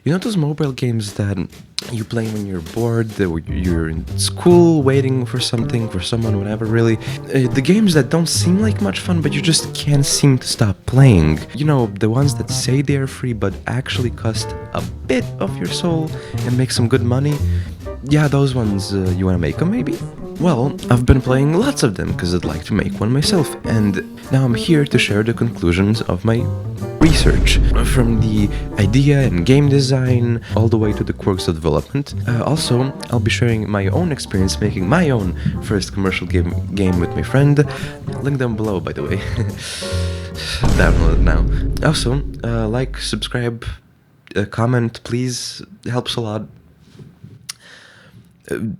You know those mobile games that you play when you're bored, that you're in school waiting for something, for someone, whatever, really? The games that don't seem like much fun, but you just can't seem to stop playing. You know, the ones that say they are free, but actually cost a bit of your soul and make some good money. Yeah, those ones, you wanna make them, maybe? Well, I've been playing lots of them because I'd like to make one myself, and now I'm here to share the conclusions of my research, from the idea and game design all the way to the quirks of development. Also, I'll be sharing my own experience making my own first commercial game with my friend. Link down below, by the way. Download it now. Also, like, subscribe, comment, please. It helps a lot.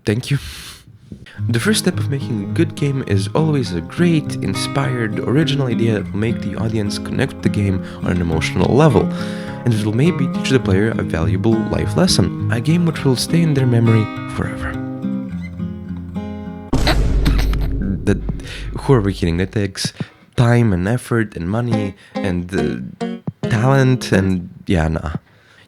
Thank you. The first step of making a good game is always a great, inspired, original idea that will make the audience connect with the game on an emotional level, and it will maybe teach the player a valuable life lesson, a game which will stay in their memory forever. Who are we kidding? That takes time and effort and money and talent and yeah, nah.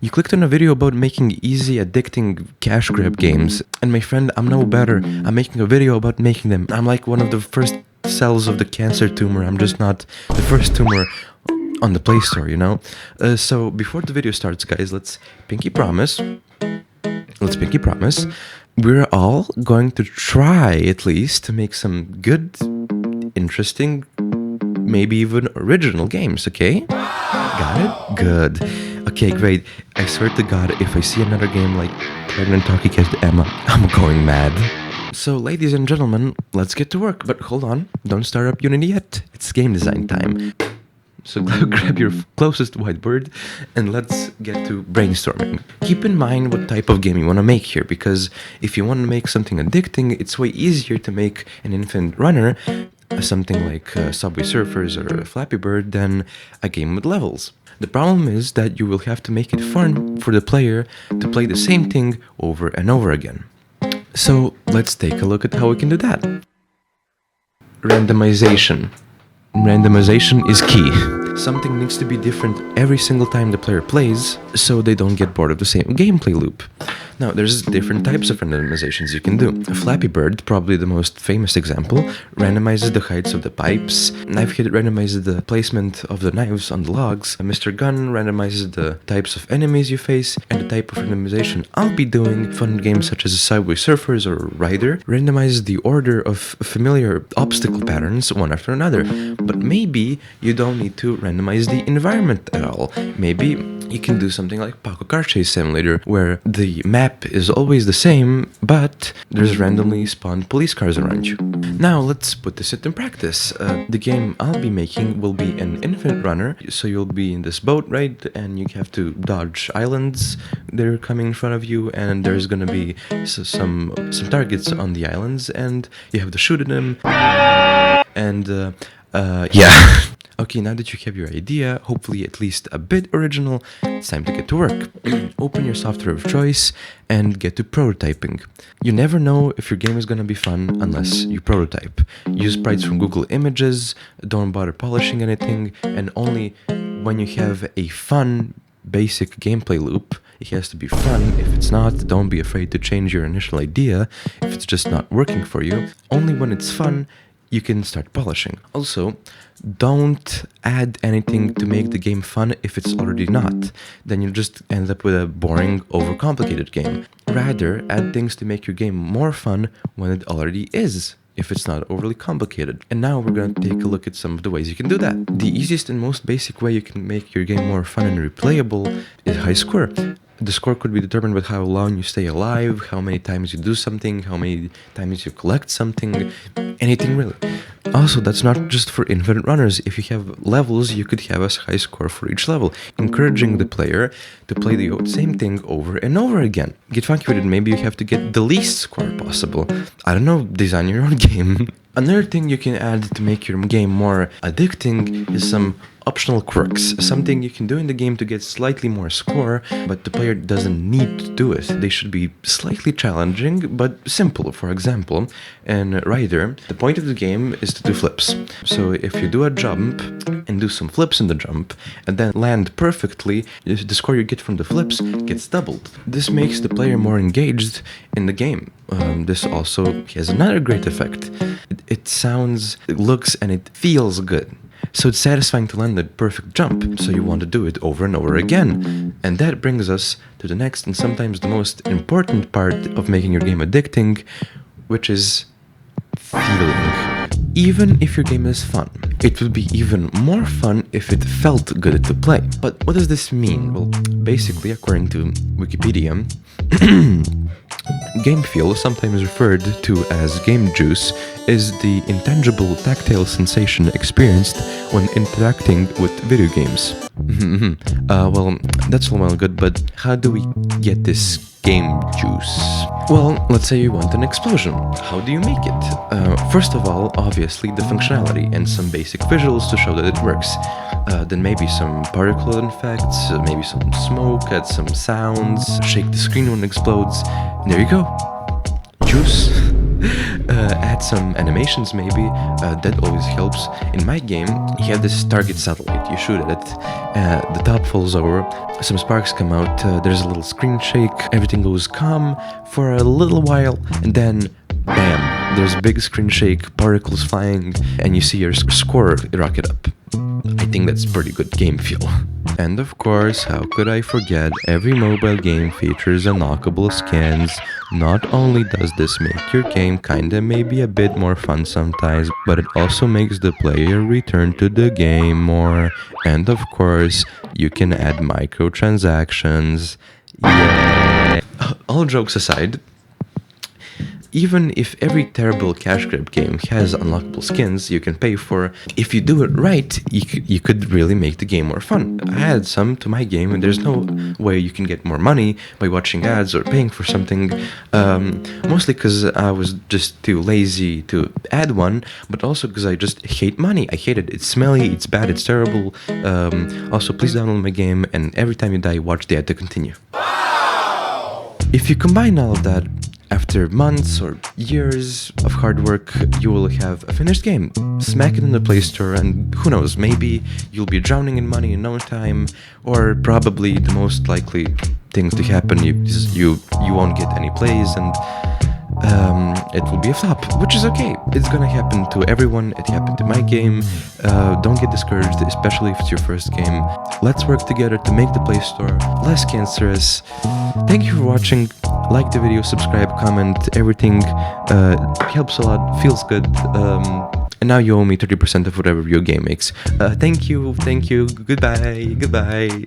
You clicked on a video about making easy, addicting cash grab games, and my friend, I'm no better. I'm making a video about making them. I'm like one of the first cells of the cancer tumor. I'm just not the first tumor on the Play Store, you know? So before the video starts, guys, let's pinky promise. We're all going to try, at least, to make some good, interesting, maybe even original games, okay? Got it? Good. Okay, great. I swear to God, if I see another game like Pregnant Talkie Cat Emma, I'm going mad. So, ladies and gentlemen, let's get to work. But hold on, don't start up Unity yet. It's game design time. So grab your closest whiteboard and let's get to brainstorming. Keep in mind what type of game you want to make here, because if you want to make something addicting, it's way easier to make an infinite runner, something like Subway Surfers or Flappy Bird, than a game with levels. The problem is that you will have to make it fun for the player to play the same thing over and over again. So let's take a look at how we can do that. Randomization. Randomization is key. Something needs to be different every single time the player plays, so they don't get bored of the same gameplay loop. Now, there's different types of randomizations you can do. Flappy Bird, probably the most famous example, randomizes the heights of the pipes. Knife Hit randomizes the placement of the knives on the logs. Mr. Gun randomizes the types of enemies you face, and the type of randomization I'll be doing, fun games such as Subway Surfers or Rider, randomizes the order of familiar obstacle patterns one after another. But maybe you don't need to randomize the environment at all. Maybe you can do something like Paco Car Chase Simulator, where the map is always the same, but there's randomly spawned police cars around you. Now let's put this into practice. The game I'll be making will be an infinite runner, so you'll be in this boat, right? And you have to dodge islands that are coming in front of you, and there's gonna be some targets on the islands, and you have to shoot at them. And yeah. Okay, now that you have your idea, hopefully at least a bit original, it's time to get to work. Open your software of choice and get to prototyping. You never know if your game is gonna be fun unless you prototype. Use sprites from Google Images, don't bother polishing anything, and only when you have a fun, basic gameplay loop. It has to be fun. If it's not, don't be afraid to change your initial idea if it's just not working for you. Only when it's fun, you can start polishing. Also, don't add anything to make the game fun if it's already not. Then you'll just end up with a boring, overcomplicated game. Rather, add things to make your game more fun when it already is, if it's not overly complicated. And now we're going to take a look at some of the ways you can do that. The easiest and most basic way you can make your game more fun and replayable is high score. The score could be determined by how long you stay alive, how many times you do something, how many times you collect something, anything really. Also, that's not just for infinite runners. If you have levels, you could have a high score for each level, encouraging the player to play the same thing over and over again. Get funky with it, maybe you have to get the least score possible. I don't know, design your own game. Another thing you can add to make your game more addicting is some optional quirks, something you can do in the game to get slightly more score, but the player doesn't need to do it. They should be slightly challenging, but simple. For example, in Rider, the point of the game is to do flips. So if you do a jump and do some flips in the jump, and then land perfectly, the score you get from the flips gets doubled. This makes the player more engaged in the game. This also has another great effect. It sounds, it looks, and it feels good. So it's satisfying to land the perfect jump, so you want to do it over and over again. And that brings us to the next and sometimes the most important part of making your game addicting, which is feeling. Even if your game is fun, it would be even more fun if it felt good to play. But what does this mean? Well, basically, according to Wikipedia, game feel, sometimes referred to as game juice, is the intangible tactile sensation experienced when interacting with video games. Well, that's all well good, but how do we get this game juice? Well, let's say you want an explosion. How do you make it? First of all, obviously the functionality and some basic visuals to show that it works. Then maybe some particle effects, maybe some smoke, add some sounds, shake the screen when it explodes, and there you go. Juice. Add some animations maybe, that always helps. In my game, you have this target satellite, you shoot at it, the top falls over, some sparks come out, there's a little screen shake, everything goes calm for a little while, and then bam, there's a big screen shake, particles flying, and you see your score rocket up. I think that's pretty good game feel. And of course, how could I forget, every mobile game features unlockable skins. Not only does this make your game kinda maybe a bit more fun sometimes, but it also makes the player return to the game more. And of course, you can add microtransactions. Yeah. All jokes aside, even if every terrible cash grab game has unlockable skins you can pay for, if you do it right, you could really make the game more fun. I added some to my game, and there's no way you can get more money by watching ads or paying for something, mostly because I was just too lazy to add one, but also because I just hate money. I hate it. It's smelly, it's bad, it's terrible. Also, please download my game, and every time you die, watch the ad to continue. Wow! If you combine all of that, after months or years of hard work, you will have a finished game. Smack it in the Play Store, and who knows, maybe you'll be drowning in money in no time, or probably the most likely thing to happen is you won't get any plays, and it will be a flop, which is okay. It's gonna happen to everyone. It happened to my game. Don't get discouraged, especially if it's your first game. Let's work together to make the Play Store less cancerous. Thank you for watching. Like the video, subscribe, comment, everything helps a lot, feels good. And now you owe me 30% of whatever your game makes. Thank you, goodbye.